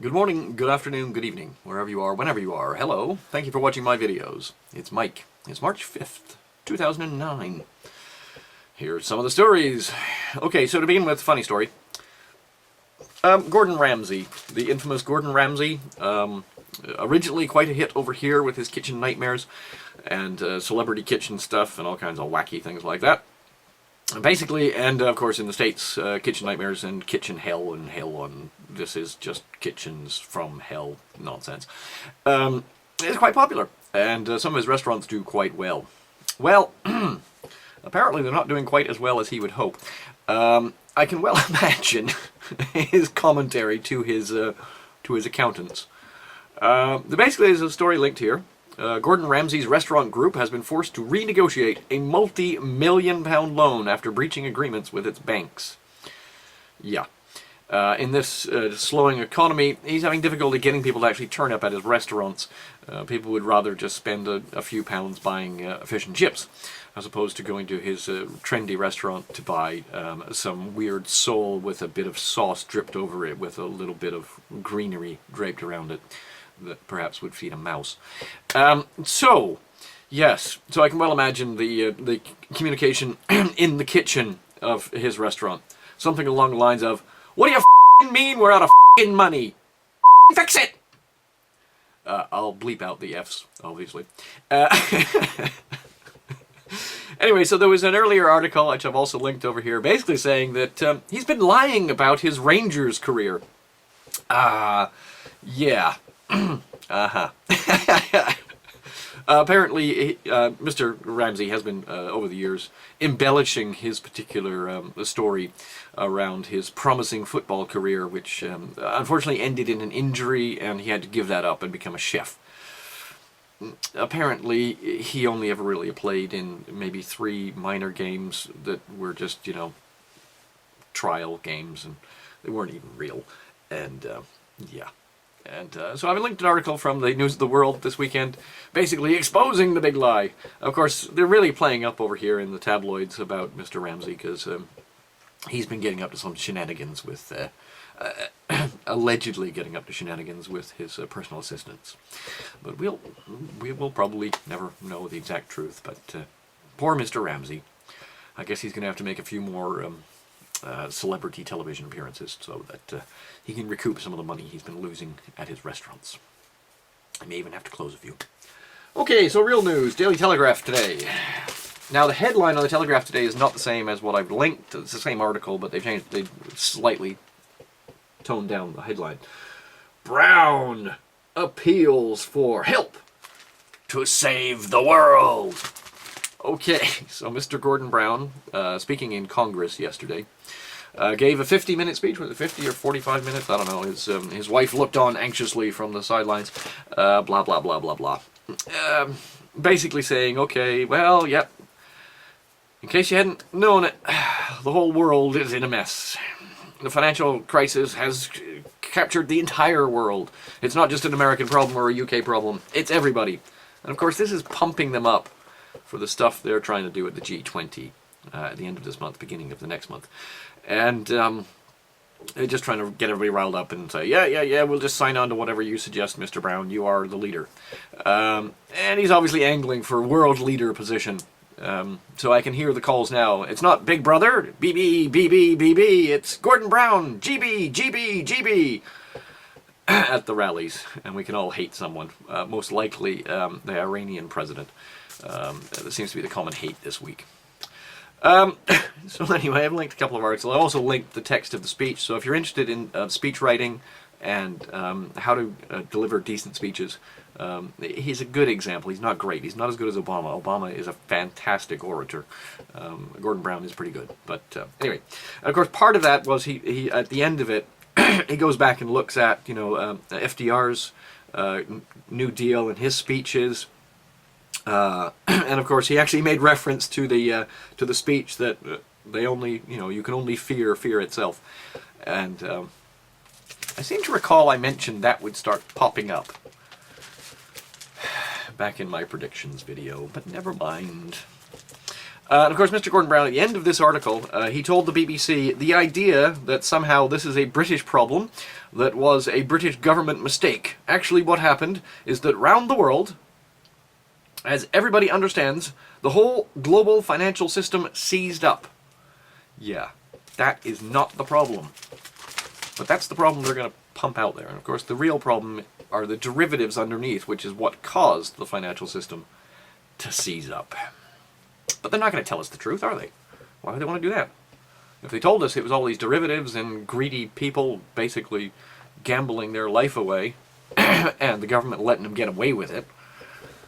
Good morning, good afternoon, good evening, wherever you are, whenever you are. Hello, thank you for watching my videos. It's Mike. It's March 5th, 2009. Here's some of the stories. Okay, so to begin with, funny story. Gordon Ramsay, the infamous Gordon Ramsay, originally quite a hit over here with his kitchen nightmares and celebrity kitchen stuff and all kinds of wacky things like that. Basically, and of course in the States, kitchen nightmares and kitchen hell and hell on this is just kitchens from hell nonsense. It's quite popular, and some of his restaurants do quite well. Well, apparently they're not doing quite as well as he would hope. I can well imagine his commentary to his accountants. Basically, there's a story linked here. Gordon Ramsay's restaurant group has been forced to renegotiate a multi-million-pound loan after breaching agreements with its banks. Yeah. In this slowing economy, he's having difficulty getting people to actually turn up at his restaurants. People would rather just spend a few pounds buying fish and chips, as opposed to going to his trendy restaurant to buy some weird sole with a bit of sauce dripped over it with a little bit of greenery draped around it that perhaps would feed a mouse. Yes, so I can well imagine the communication in the kitchen of his restaurant. Something along the lines of, "What do you f***ing mean we're out of f***ing money? Fix it!" I'll bleep out the F's, obviously. Anyway, so there was an earlier article, which I've also linked over here, basically saying that he's been lying about his Rangers career. Yeah. Apparently, Mr. Ramsay has been, over the years, embellishing his particular story around his promising football career, which unfortunately ended in an injury, and he had to give that up and become a chef. Apparently, he only ever really played in maybe 3 minor games that were just, trial games, and they weren't even real. And, yeah. And so I've linked an article from the News of the World this weekend, basically exposing the big lie. Of course, they're really playing up over here in the tabloids about Mr. Ramsay, because he's been getting up to some shenanigans with, allegedly getting up to shenanigans with his personal assistants. But we will probably never know the exact truth, but poor Mr. Ramsay. I guess he's going to have to make a few more celebrity television appearances so that he can recoup some of the money he's been losing at his restaurants. I may even have to close a few. Okay, so real news, Daily Telegraph today. Now the headline on the Telegraph today is not the same as what I've linked. It's the same article, but they slightly toned down the headline. Brown appeals for help to save the world. Okay, so Mr. Gordon Brown, speaking in Congress yesterday, gave a 50-minute speech. Was it 50 or 45 minutes? I don't know. His wife looked on anxiously from the sidelines. Blah, blah, blah, blah, blah. Basically saying, okay, well, yep. In case you hadn't known it, the whole world is in a mess. The financial crisis has captured the entire world. It's not just an American problem or a UK problem. It's everybody. And of course, this is pumping them up for the stuff they're trying to do at the G20 at the end of this month, beginning of the next month. And they're just trying to get everybody riled up and say, yeah, we'll just sign on to whatever you suggest, Mr. Brown. You are the leader. And he's obviously angling for world leader position. So I can hear the calls now. It's not Big Brother, BB, BB, BB. It's Gordon Brown, GB, GB, GB. At the rallies. And we can all hate someone. Most likely the Iranian president. That seems to be the common hate this week. So anyway, I've linked a couple of articles. I also linked the text of the speech. So if you're interested in speech writing and how to deliver decent speeches, he's a good example. He's not great. He's not as good as Obama. Obama is a fantastic orator. Gordon Brown is pretty good. But anyway, of course, part of that was he at the end of it, he goes back and looks at FDR's New Deal and his speeches. And of course, he actually made reference to the speech that they only, you can only fear itself. And I seem to recall I mentioned that would start popping up back in my predictions video, but never mind. And of course, Mr. Gordon Brown, at the end of this article, he told the BBC the idea that somehow this is a British problem, that was a British government mistake. Actually, what happened is that round the world, as everybody understands, the whole global financial system seized up. Yeah, that is not the problem. But that's the problem they're going to pump out there. And of course, the real problem are the derivatives underneath, which is what caused the financial system to seize up. But they're not going to tell us the truth, are they? Why would they want to do that? If they told us it was all these derivatives and greedy people basically gambling their life away, and the government letting them get away with it,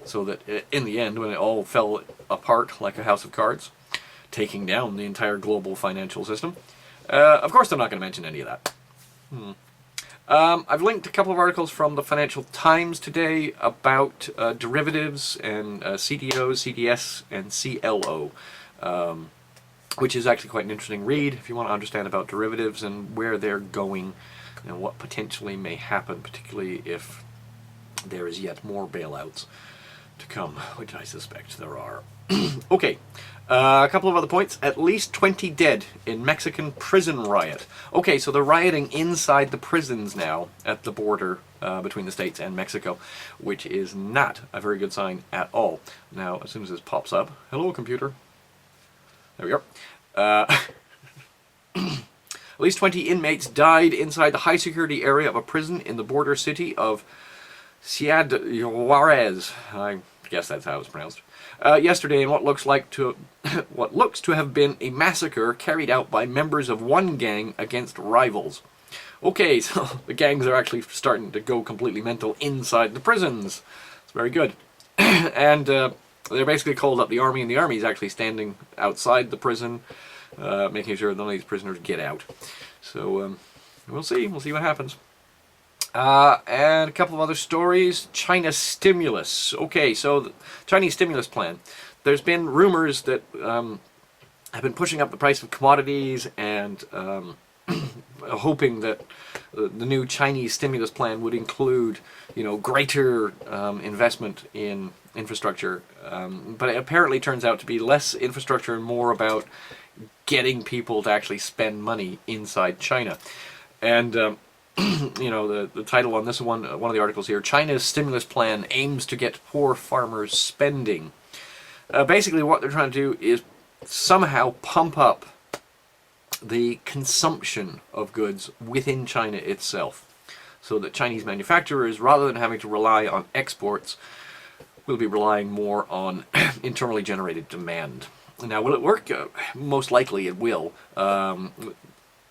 so that in the end, when it all fell apart like a house of cards, taking down the entire global financial system, of course they're not going to mention any of that. I've linked a couple of articles from the Financial Times today about derivatives and CDOs, CDS, and CLO, which is actually quite an interesting read if you want to understand about derivatives and where they're going and what potentially may happen, particularly if there is yet more bailouts to come, which I suspect there are. Okay, a couple of other points. At least 20 dead in Mexican prison riot. Okay, so they're rioting inside the prisons now at the border between the States and Mexico, which is not a very good sign at all. Now, as soon as this pops up, hello computer. There we go. At least 20 inmates died inside the high-security area of a prison in the border city of Ciudad Juarez. I guess that's how it's pronounced. Yesterday, in what looks to have been a massacre carried out by members of one gang against rivals. Okay, so the gangs are actually starting to go completely mental inside the prisons. It's very good. And they're basically called up the army, and the army is actually standing outside the prison, making sure none of these prisoners get out. So we'll see what happens. And a couple of other stories. China stimulus. Okay, so the Chinese stimulus plan. There's been rumors that have been pushing up the price of commodities and hoping that the new Chinese stimulus plan would include, greater investment in infrastructure. But it apparently turns out to be less infrastructure and more about getting people to actually spend money inside China. And the title on this one of the articles here, China's stimulus plan aims to get poor farmers spending. Basically what they're trying to do is somehow pump up the consumption of goods within China itself, so that Chinese manufacturers, rather than having to rely on exports, will be relying more on internally generated demand. Now, will it work? Most likely it will.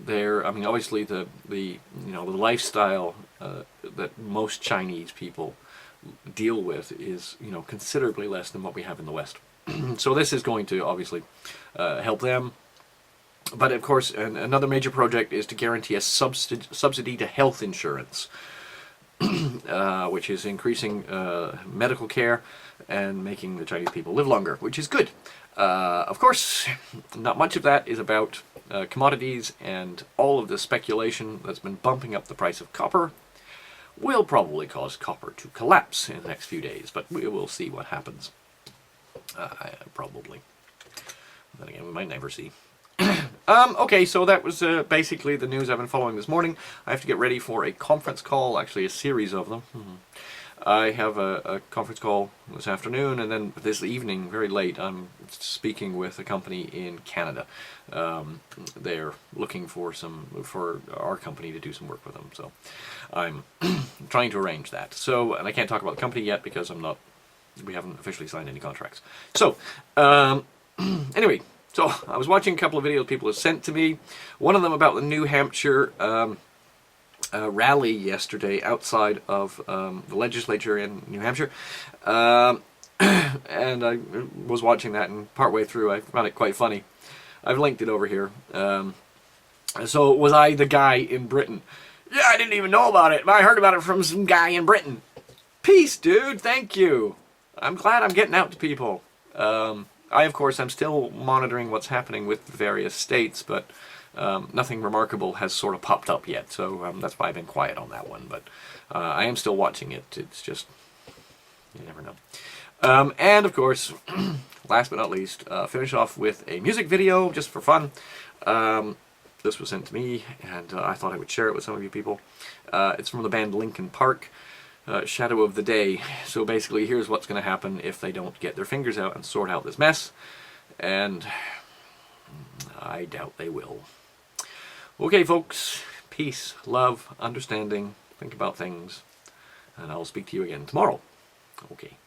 Obviously the lifestyle that most Chinese people deal with is considerably less than what we have in the West. So this is going to obviously help them. But of course, another major project is to guarantee a subsidy to health insurance, which is increasing medical care and making the Chinese people live longer, which is good. Of course, not much of that is about commodities, and all of the speculation that's been bumping up the price of copper will probably cause copper to collapse in the next few days, but we will see what happens. Probably. Then again, we might never see. Okay, so that was basically the news I've been following this morning. I have to get ready for a conference call, actually a series of them. I have a conference call this afternoon, and then this evening, very late, I'm speaking with a company in Canada. They're looking for our company to do some work with them, so I'm trying to arrange that. So, and I can't talk about the company yet because we haven't officially signed any contracts. So, anyway, so I was watching a couple of videos people have sent to me. One of them about the New Hampshire rally yesterday outside of the legislature in New Hampshire, and I was watching that, and partway through I found it quite funny. I've linked it over here. So was I the guy in Britain? Yeah, I didn't even know about it, but I heard about it from some guy in Britain. Peace, dude. Thank you. I'm glad I'm getting out to people. I, of course, am still monitoring what's happening with the various states, but nothing remarkable has sort of popped up yet, so that's why I've been quiet on that one. But I am still watching it. It's just, you never know. And of course, last but not least, finish off with a music video just for fun. This was sent to me, and I thought I would share it with some of you people. It's from the band Linkin Park, Shadow of the Day. So basically, here's what's going to happen if they don't get their fingers out and sort out this mess. And I doubt they will. Okay, folks. Peace, love, understanding. Think about things. And I'll speak to you again tomorrow. Okay.